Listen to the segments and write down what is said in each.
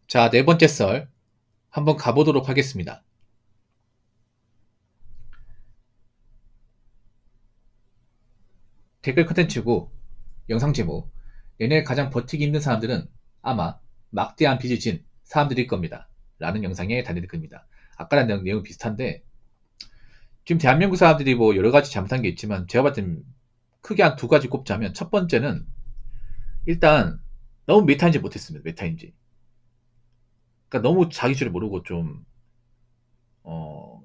자, 네 번째 썰 한번 가보도록 하겠습니다. 댓글 컨텐츠고 영상 제목, 얘네 가장 버티기 힘든 사람들은 아마 막대한 빚을 진 사람들일 겁니다. 라는 영상의 단일 댓글입니다. 아까랑 내용 비슷한데, 지금 대한민국 사람들이 뭐 여러 가지 잘못한 게 있지만 제가 봤을 땐 크게 한 두 가지 꼽자면, 첫 번째는 일단 너무 메타인지 못했습니다. 메타인지. 그러니까 너무 자기 줄을 모르고 좀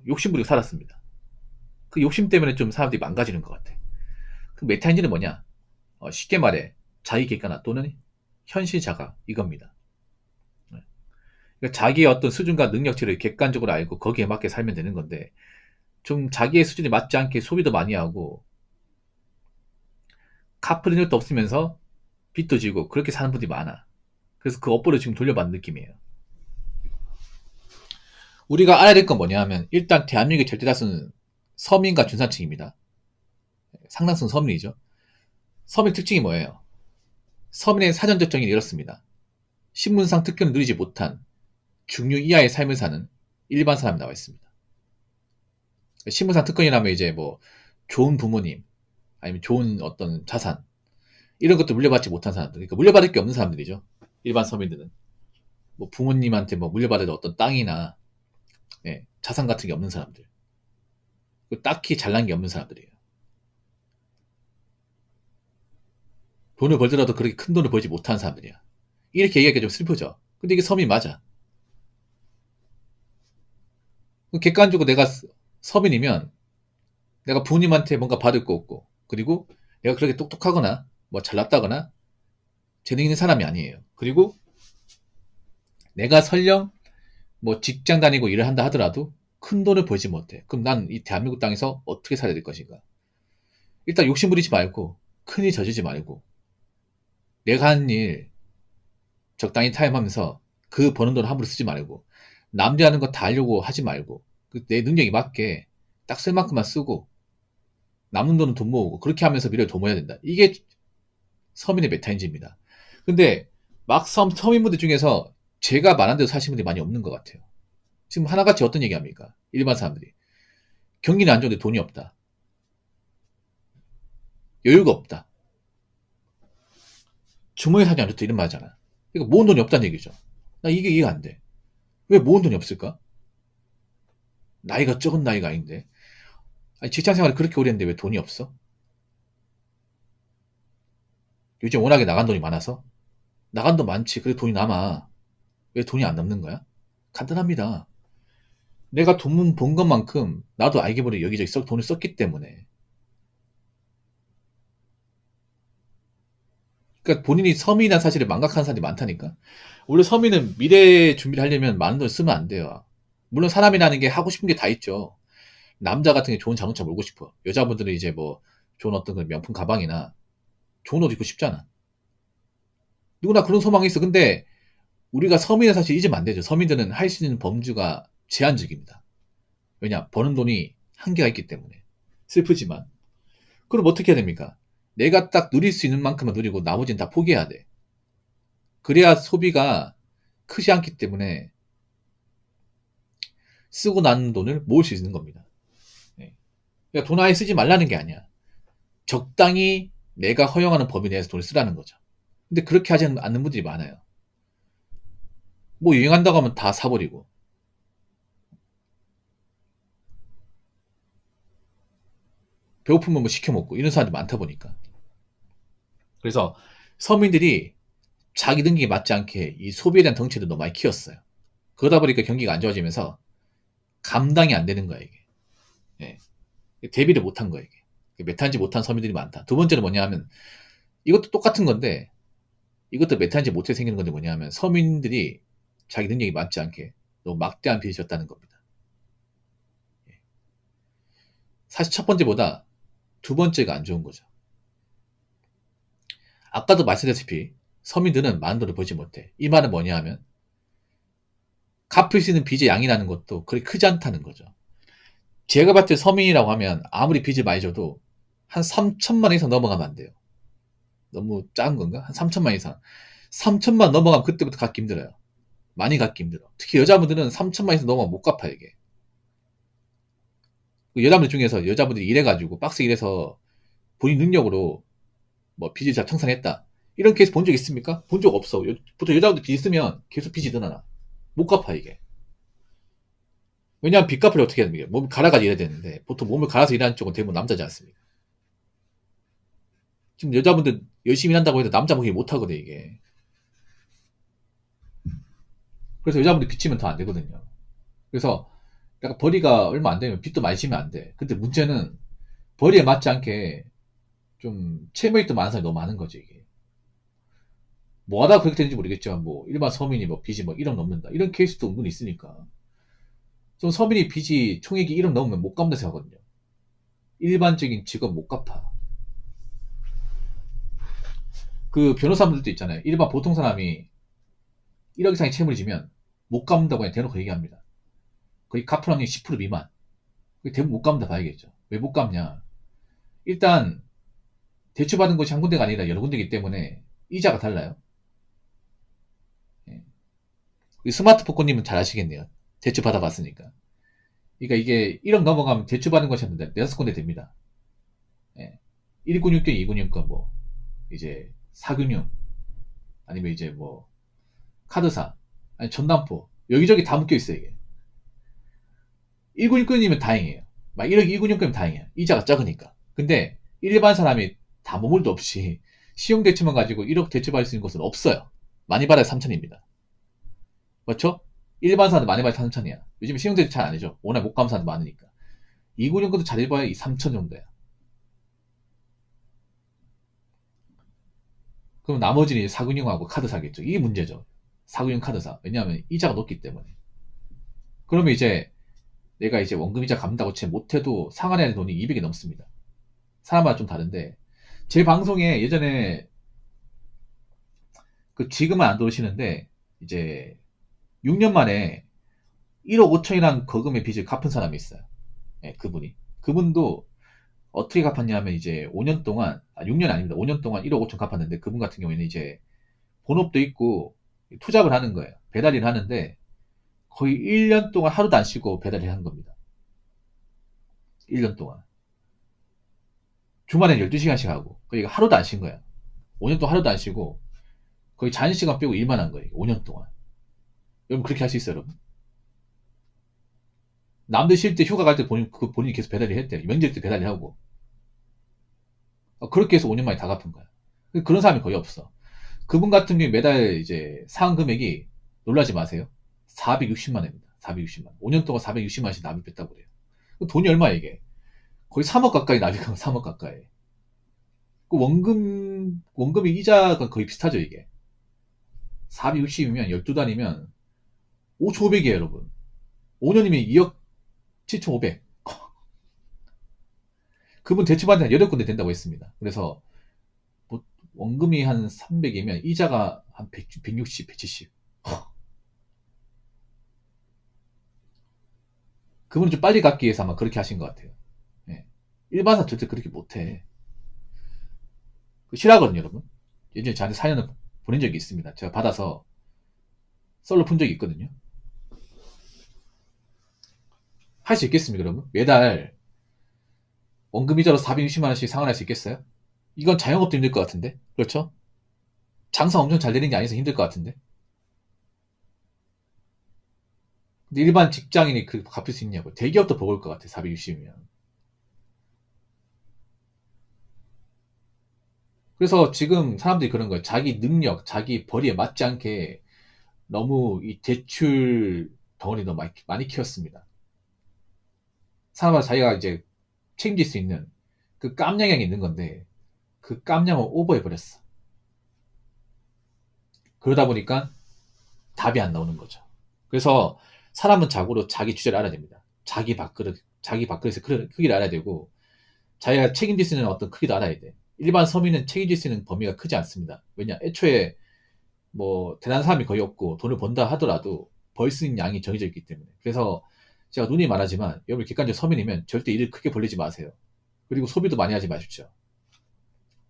욕심부리고 살았습니다. 그 욕심 때문에 좀 사람들이 망가지는 것 같아. 그 메타인지는 뭐냐? 쉽게 말해 자기 객관화 또는 현실 자각, 이겁니다. 그러니까 자기의 어떤 수준과 능력치를 객관적으로 알고 거기에 맞게 살면 되는 건데, 좀 자기의 수준에 맞지 않게 소비도 많이 하고 갚을 능력도 없으면서 빚도 지고 그렇게 사는 분들이 많아. 그래서 그 업보를 지금 돌려받는 느낌이에요. 우리가 알아야 될 건 뭐냐 하면, 일단 대한민국의 절대 다수는 서민과 중산층입니다. 상당수는 서민이죠. 서민 특징이 뭐예요? 서민의 사전적 정의는 이렇습니다. 신분상 특권을 누리지 못한 중류 이하의 삶을 사는 일반 사람이 나와 있습니다. 신분상 특권이라면 이제 뭐 좋은 부모님, 아니면 좋은 어떤 자산, 이런 것도 물려받지 못한 사람들, 그러니까 물려받을 게 없는 사람들이죠. 일반 서민들은 뭐 부모님한테 뭐 물려받을 어떤 땅이나 자산 같은 게 없는 사람들, 딱히 잘난 게 없는 사람들이에요. 돈을 벌더라도 그렇게 큰 돈을 벌지 못한 사람들이야. 이렇게 얘기하기가 좀 슬프죠. 근데 이게 서민 맞아. 객관적으로 내가 서민이면 내가 부모님한테 뭔가 받을 거 없고, 그리고 내가 그렇게 똑똑하거나 뭐 잘났다거나 재능 있는 사람이 아니에요. 그리고 내가 설령 뭐 직장 다니고 일을 한다 하더라도 큰 돈을 벌지 못해. 그럼 난 이 대한민국 땅에서 어떻게 살아야 될 것인가? 일단 욕심 부리지 말고, 큰일 저지르지 말고, 내가 하는 일 적당히 타임하면서 그 버는 돈 함부로 쓰지 말고, 남들 하는 거 다 하려고 하지 말고, 내 능력이 맞게 딱 쓸 만큼만 쓰고, 남는 돈은 돈 모으고, 그렇게 하면서 미래를 도모해야 된다. 이게 서민의 메타인지입니다. 근데 막상 서민분들 중에서 제가 말한 대로 사시는 분들이 많이 없는 것 같아요. 지금 하나같이 어떤 얘기 합니까? 일반 사람들이. 경기는 안 좋은데 돈이 없다. 여유가 없다. 주머니 사지 않았다. 이런 말 하잖아. 그러니까 모은 돈이 없다는 얘기죠. 나 이게 이해가 안 돼. 왜 모은 돈이 없을까? 나이가 적은 나이가 아닌데. 아니, 직장 생활을 그렇게 오래 했는데 왜 돈이 없어? 요즘 워낙에 나간 돈이 많아서? 나간 돈 많지. 그래 돈이 남아. 왜 돈이 안 남는 거야? 간단합니다. 내가 돈 번 것만큼 나도 알게 모르게 여기저기 돈을 썼기 때문에. 그러니까 본인이 서민이라는 사실을 망각하는 사람들이 많다니까. 원래 서민은 미래 준비를 하려면 많은 돈을 쓰면 안 돼요. 물론 사람이라는 게 하고 싶은 게 다 있죠. 남자 같은 게 좋은 자동차 몰고 싶어. 여자분들은 이제 뭐 좋은 어떤 그 명품 가방이나 좋은 옷 입고 싶잖아. 누구나 그런 소망이 있어. 근데 우리가 서민의 사실 잊으면 안 되죠. 서민들은 할 수 있는 범주가 제한적입니다. 왜냐? 버는 돈이 한계가 있기 때문에. 슬프지만. 그럼 어떻게 해야 됩니까? 내가 딱 누릴 수 있는 만큼만 누리고 나머지는 다 포기해야 돼. 그래야 소비가 크지 않기 때문에 쓰고 난 돈을 모을 수 있는 겁니다. 예. 그러니까 돈 아예 쓰지 말라는 게 아니야. 적당히 내가 허용하는 범위 내에서 돈을 쓰라는 거죠. 근데 그렇게 하지 않는 분들이 많아요. 뭐 유행한다고 하면 다 사버리고, 배고프면 뭐 시켜 먹고, 이런 사람들이 많다 보니까. 그래서 서민들이 자기 능력에 맞지 않게 이 소비에 대한 덩치를 너무 많이 키웠어요. 그러다 보니까 경기가 안 좋아지면서 감당이 안 되는 거야, 이게. 예. 대비를 못한 거야, 이게. 메타인지 못한 서민들이 많다. 두 번째는 뭐냐 하면, 이것도 똑같은 건데, 이것도 메타인지 못해 생기는 건데 뭐냐 하면, 서민들이 자기 능력이 맞지 않게 너무 막대한 빚을 졌다는 겁니다. 사실 첫 번째보다 두 번째가 안 좋은 거죠. 아까도 말씀드렸다시피 서민들은 많은 돈을 벌지 못해. 이 말은 뭐냐 하면, 갚을 수 있는 빚의 양이라는 것도 그리 크지 않다는 거죠. 제가 봤을 때 서민이라고 하면 아무리 빚을 많이 져도 한 3천만 원 이상 넘어가면 안 돼요. 너무 작은 건가? 한 3천만 이상. 3천만 넘어가면 그때부터 갚기 힘들어요. 많이 갚기 힘들어. 특히 여자분들은 3천만 에서 넘으면 못 갚아, 이게. 여자분들 중에서 여자분들이 일해가지고, 빡세 일해서 본인 능력으로 뭐 빚을 잘 청산했다. 이런 케이스 본 적 있습니까? 본 적 없어. 보통 여자분들 빚 있으면 계속 빚이 늘어나. 못 갚아, 이게. 왜냐하면 빚 갚을 어떻게 해야 됩니까? 몸을 갈아가지고 일해야 되는데, 보통 몸을 갈아서 일하는 쪽은 대부분 남자지 않습니까? 지금 여자분들 열심히 일한다고 해도 남자 목이 못 하거든, 이게. 그래서 여자분들 빚지면 더 안 되거든요. 그래서 약간 벌이가 얼마 안 되면 빚도 많이 지면 안 돼. 근데 문제는 벌이에 맞지 않게 좀 채무액도 많은 사람이 너무 많은 거지, 이게. 뭐 하다 그렇게 되는지 모르겠지만, 뭐, 일반 서민이 뭐 빚이 뭐 1억 넘는다. 이런 케이스도 은근히 있으니까. 좀 서민이 빚이 총액이 1억 넘으면 못 갚는 생각하거든요. 일반적인 직업 못 갚아. 그 변호사분들도 있잖아요. 일반 보통 사람이 1억 이상의 채무를 지면 못 갚는다고 그냥 대놓고 얘기합니다. 거의 갚을 확률이 10% 미만. 대부분 못 갚는다 봐야겠죠. 왜 못 갚냐? 일단 대출받은 곳이 한 군데가 아니라 여러 군데이기 때문에 이자가 달라요. 예. 스마트포커님은 잘 아시겠네요. 대출 받아봤으니까. 그러니까 이게 1억 넘어가면 대출받은 것이 한 6군데 됩니다. 예. 1금융권, 2금융권, 뭐, 이제, 4금융, 아니면 이제 뭐, 카드사, 아니, 전담포, 여기저기 다 묶여 있어요, 이게. 1금융권이면 다행이에요. 막 1억 2금융권이면 다행이에요. 이자가 적으니까. 근데, 일반 사람이 다 머물도 없이, 신용대출만 가지고 1억 대출받을 수 있는 곳은 없어요. 많이 받아야 3천입니다. 그렇죠? 일반 사람도 많이 받아야 3천이야. 요즘에 신용대출 잘 안 해줘. 워낙 못 갚는 사람도 많으니까. 2금융권도 잘 해봐야 3천 정도야. 그럼 나머지는 이제 사금융하고 카드사겠죠. 이게 문제죠. 사금융 카드사. 왜냐하면 이자가 높기 때문에. 그러면 이제 내가 이제 원금이자 갚는다고 채 못해도 상환해야 할 돈이 200이 넘습니다. 사람마다 좀 다른데 제 방송에 예전에 그 지금은 안 들어오시는데 이제 6년 만에 1억 5천이라는 거금의 빚을 갚은 사람이 있어요. 예, 그분이. 그분도 어떻게 갚았냐면 이제 5년 동안, 6년 아닙니다. 5년 동안 1억 5천 갚았는데 그분 같은 경우에는 이제 본업도 있고 투잡을 하는 거예요. 배달일을 하는데 거의 1년 동안 하루도 안 쉬고 배달을 한 겁니다. 1년 동안. 주말엔 12시간씩 하고. 그러니까 하루도 안 쉰 거야. 5년 동안 하루도 안 쉬고 거의 자연시간 빼고 일만 한 거예요. 5년 동안. 여러분 그렇게 할 수 있어요, 여러분? 남들 쉴 때 휴가 갈 때 본인이 계속 배달을 했대요. 명절 때 배달을 하고. 그렇게 해서 5년 만에 다 갚은 거야. 그런 사람이 거의 없어. 그분 같은 경우에 매달 이제 상환 금액이 놀라지 마세요. 460만 원입니다. 460만. 5년 동안 460만 원씩 납입했다고 그래요. 돈이 얼마야 이게? 거의 3억 가까이 납입한 3억 가까이. 그 원금이 이자가 거의 비슷하죠 이게. 460이면 12단이면 5,500이에요 여러분. 5년이면 2억 7,500. 그분 대출받는 한 8군데 된다고 했습니다. 그래서 뭐 원금이 한 300이면 이자가 한 160, 170. 그분은 좀 빨리 갚기 위해서 아마 그렇게 하신 것 같아요. 예. 일반사 절대 그렇게 못해. 싫어하거든요, 여러분. 예전에 저한테 사연을 보낸 적이 있습니다. 제가 받아서 썰로 푼 적이 있거든요. 할 수 있겠습니까, 여러분? 매달 원금이자로 460만 원씩 상환할 수 있겠어요? 이건 자영업도 힘들 것 같은데? 그렇죠? 장사 엄청 잘 되는 게 아니어서 힘들 것 같은데? 근데 일반 직장인이 그 갚을 수 있냐고. 대기업도 버거울 것 같아, 460이면. 그래서 지금 사람들이 그런 거예요. 자기 능력, 자기 벌이에 맞지 않게 너무 이 대출 덩어리 너무 많이 키웠습니다. 사람마다 자기가 이제 책임질 수 있는 그 깜냥이 있는 건데 그 깜냥을 오버해버렸어. 그러다 보니까 답이 안 나오는 거죠. 그래서 사람은 자고로 자기 주제를 알아야 됩니다. 자기 밥그릇의 크기를 알아야 되고 자기가 책임질 수 있는 어떤 크기도 알아야 돼. 일반 서민은 책임질 수 있는 범위가 크지 않습니다. 왜냐, 애초에 뭐 대단한 사람이 거의 없고 돈을 번다 하더라도 벌 수 있는 양이 정해져 있기 때문에. 그래서 제가 눈이 말하지만 여러분 객관적 서민이면 절대 일을 크게 벌리지 마세요. 그리고 소비도 많이 하지 마십시오.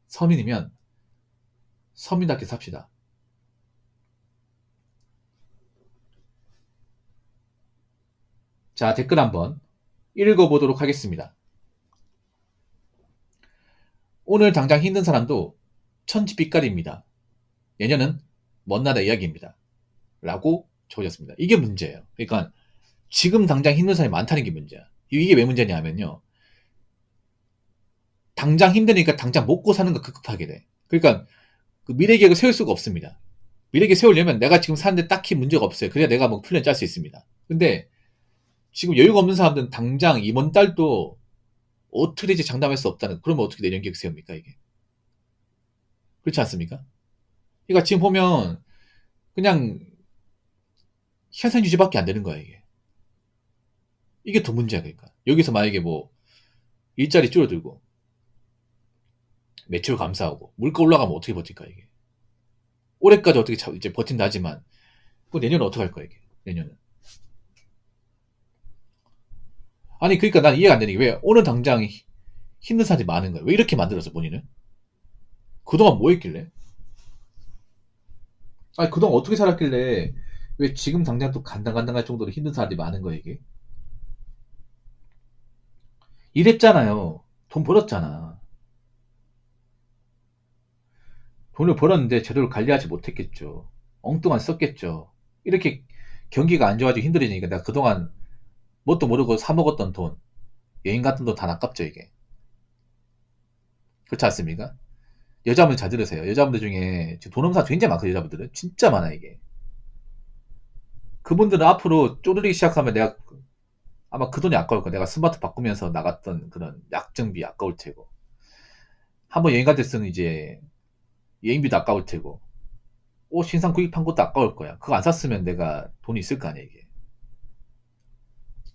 서민이면 서민답게 삽시다. 자, 댓글 한번 읽어보도록 하겠습니다. 오늘 당장 힘든 사람도 천지빛깔입니다. 내년은 먼 나라 이야기입니다. 라고 적어졌습니다. 이게 문제예요. 그러니까 지금 당장 힘든 사람이 많다는 게 문제야. 이게 왜 문제냐 하면요. 당장 힘드니까 당장 먹고 사는 거 급급하게 돼. 그러니까 그 미래 계획을 세울 수가 없습니다. 미래 계획 세우려면 내가 지금 사는데 딱히 문제가 없어요. 그래야 내가 뭐 플랜 짤 수 있습니다. 근데 지금 여유가 없는 사람들은 당장 이번 달도 어떻게 될지 장담할 수 없다는, 그러면 어떻게 내년 계획 세웁니까, 이게? 그렇지 않습니까? 그러니까 지금 보면 그냥 현상 유지밖에 안 되는 거야, 이게. 이게 더 문제야, 그러니까. 여기서 만약에 뭐 일자리 줄어들고 매출 감소하고 물가 올라가면 어떻게 버틸까, 이게. 올해까지 어떻게 이제 버틴다 하지만 그 내년은 어떻게 할 거야, 이게. 내년은. 아니, 그러니까 난 이해가 안 되는 게 왜 오늘 당장 힘든 사람이 많은 거야. 왜 이렇게 만들었어, 본인은? 그동안 뭐 했길래? 아니, 그동안 어떻게 살았길래 왜 지금 당장 또 간당간당할 정도로 힘든 사람들이 많은 거야, 이게? 일했잖아요. 돈 벌었잖아. 돈을 벌었는데 제대로 관리하지 못했겠죠. 엉뚱한 썼겠죠. 이렇게 경기가 안 좋아지고 힘들어지니까 내가 그동안 뭣도 모르고 사먹었던 돈, 여행 같은 돈 다 아깝죠, 이게. 그렇지 않습니까? 여자분들 잘 들으세요. 여자분들 중에 지금 돈 없는 사람 굉장히 많거든요, 여자분들은. 진짜 많아, 이게. 그분들은 앞으로 쪼르르기 시작하면 내가 아마 그 돈이 아까울 거야. 내가 스마트 바꾸면서 나갔던 그런 약정비 아까울 테고. 한번 여행 갈 때 쓰는 이제 여행비도 아까울 테고. 옷 신상 구입한 것도 아까울 거야. 그거 안 샀으면 내가 돈이 있을 거 아니야, 이게.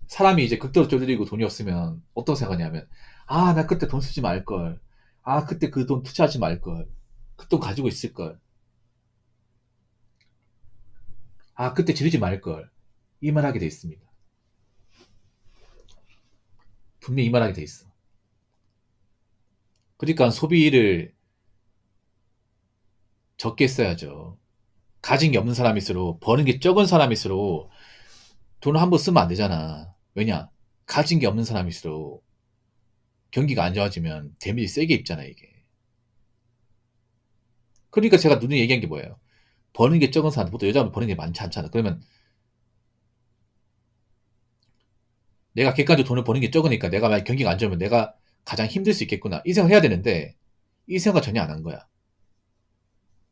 사람이 이제 극도로 쪼들리고 돈이 없으면 어떤 생각하냐면, 아, 나 그때 돈 쓰지 말걸. 아, 그때 그 돈 투자하지 말걸. 그 돈 가지고 있을걸. 아, 그때 지르지 말걸. 이 말 하게 돼 있습니다. 분명히 이 말 하게 돼 있어. 그러니까 소비를 적게 써야죠. 가진 게 없는 사람일수록, 버는 게 적은 사람일수록 돈을 한 번 쓰면 안 되잖아. 왜냐? 가진 게 없는 사람일수록 경기가 안 좋아지면 데미지 세게 입잖아, 이게. 그러니까 제가 누누이 얘기한 게 뭐예요? 버는 게 적은 사람, 보통 여자분 버는 게 많지 않잖아. 그러면 내가 객관적으로 돈을 버는 게 적으니까 내가 만약 경기가 안 좋으면 내가 가장 힘들 수 있겠구나. 이 생각을 해야 되는데, 이 생각을 전혀 안 한 거야.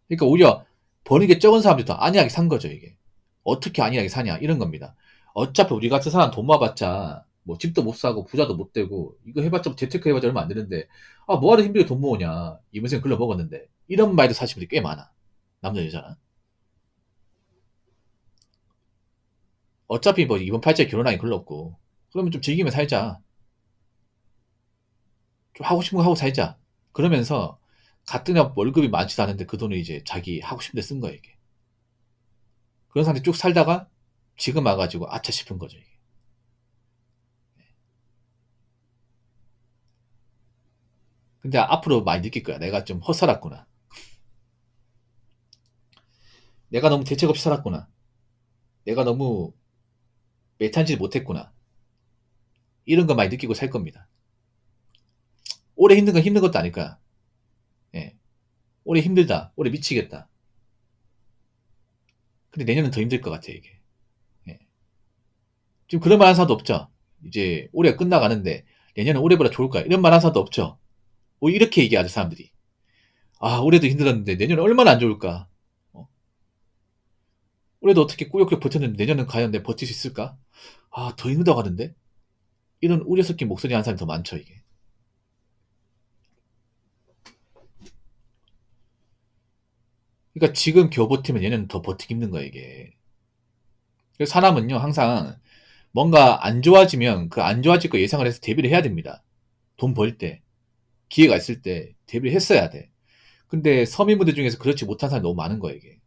그러니까 오히려 버는 게 적은 사람들이 더 안이하게 산 거죠, 이게. 어떻게 안이하게 사냐, 이런 겁니다. 어차피 우리 같은 사람 돈 모아봤자, 뭐 집도 못 사고 부자도 못 되고, 이거 해봤자 재테크 해봤자 얼마 안 되는데, 아, 뭐하러 힘들게 돈 모으냐. 이번 생에 글러 먹었는데. 이런 말도 사실 분들이 꽤 많아. 남자, 여자나. 어차피 뭐 이번 팔자에 결혼하기 글렀고, 그러면 좀 즐기며 살자. 좀 하고 싶은 거 하고 살자. 그러면서 같은 월급이 많지도 않은데 그 돈을 이제 자기 하고 싶은 데 쓴 거야, 이게. 그런 상태 쭉 살다가 지금 와가지고 아차 싶은 거죠, 이게. 근데 앞으로 많이 느낄 거야. 내가 좀 헛살았구나. 내가 너무 대책 없이 살았구나. 내가 너무 매탄질 못했구나. 이런 거 많이 느끼고 살 겁니다. 올해 힘든 건 힘든 것도 아닐 거야. 예. 올해 힘들다. 올해 미치겠다. 근데 내년은 더 힘들 것 같아, 이게. 예. 지금 그런 말 한 사람도 없죠. 이제 올해가 끝나가는데 내년은 올해보다 좋을 거야. 이런 말 한 사람도 없죠. 뭐 이렇게 얘기하죠, 사람들이. 아, 올해도 힘들었는데 내년은 얼마나 안 좋을까? 어? 올해도 어떻게 꾸역꾸역 버텼는데 내년은 과연 내가 버틸 수 있을까? 아, 더 힘들다고 하는데? 이런 우려 섞인 목소리 하는 사람이 더 많죠, 이게. 그러니까 지금 겨우 버티면 얘는 더 버티기 힘든 거야, 이게. 그래서 사람은요, 항상 뭔가 안 좋아지면 그 안 좋아질 거 예상을 해서 대비를 해야 됩니다. 돈 벌 때, 기회가 있을 때 대비를 했어야 돼. 근데 서민분들 중에서 그렇지 못한 사람이 너무 많은 거야, 이게.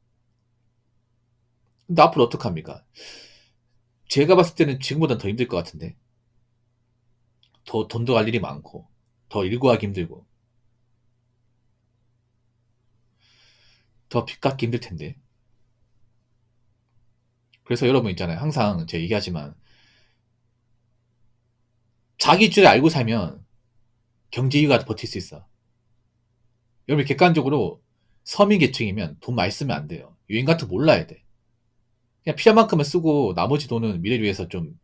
근데 앞으로 어떡합니까? 제가 봤을 때는 지금보단 더 힘들 것 같은데. 더 돈도 갈 일이 많고, 더 일구하기 힘들고, 더 빚 갚기 힘들 텐데. 그래서 여러분 있잖아요. 항상 제가 얘기하지만 자기 줄 알고 살면 경제 이유가 버틸 수 있어. 여러분 객관적으로 서민 계층이면 돈 많이 쓰면 안 돼요. 유행 같은 거 몰라야 돼. 그냥 필요한 만큼만 쓰고 나머지 돈은 미래를 위해서 좀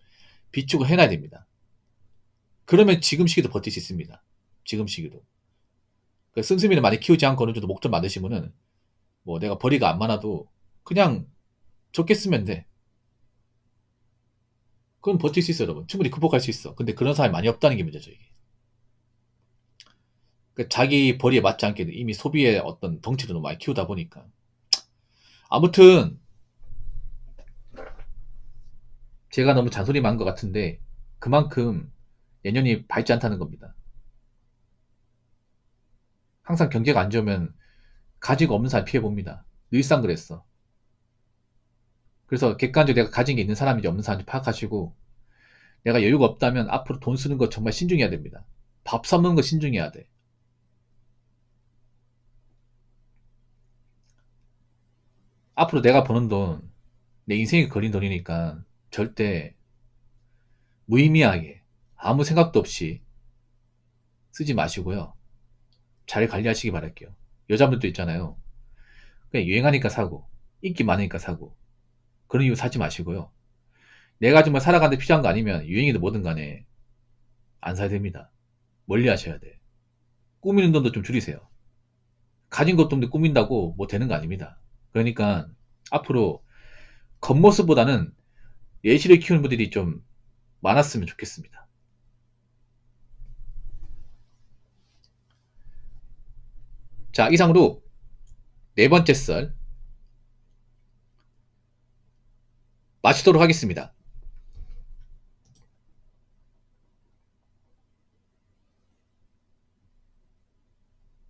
비축을 해놔야 됩니다. 그러면 지금 시기도 버틸 수 있습니다. 지금 시기도. 그 씀씀이를 많이 키우지 않고 어느 정도 목돈 많으시면은 뭐 내가 벌이가 안 많아도 그냥 적게 쓰면 돼. 그럼 버틸 수 있어, 여러분. 충분히 극복할 수 있어. 근데 그런 사람이 많이 없다는 게 문제죠, 이게. 그 자기 벌이에 맞지 않게 이미 소비의 어떤 덩치를 너무 많이 키우다 보니까. 아무튼 제가 너무 잔소리 많은 것 같은데 그만큼 내년이 밝지 않다는 겁니다. 항상 경제가 안 좋으면 가지고 없는 사람 피해봅니다. 늘상 그랬어. 그래서 객관적으로 내가 가진 게 있는 사람인지 없는 사람인지 파악하시고 내가 여유가 없다면 앞으로 돈 쓰는 거 정말 신중해야 됩니다. 밥 사 먹는 거 신중해야 돼. 앞으로 내가 버는 돈, 내 인생에 걸린 돈이니까 절대 무의미하게 아무 생각도 없이 쓰지 마시고요. 잘 관리하시기 바랄게요. 여자분들도 있잖아요. 그냥 유행하니까 사고, 인기 많으니까 사고, 그런 이유 사지 마시고요. 내가 정말 살아가는데 필요한 거 아니면 유행이든 뭐든 간에 안 사야 됩니다. 멀리 하셔야 돼. 꾸미는 돈도 좀 줄이세요. 가진 것도 없는데 꾸민다고 뭐 되는 거 아닙니다. 그러니까 앞으로 겉모습보다는 예시를 키우는 분들이 좀 많았으면 좋겠습니다. 자, 이상으로 네 번째 썰 마치도록 하겠습니다.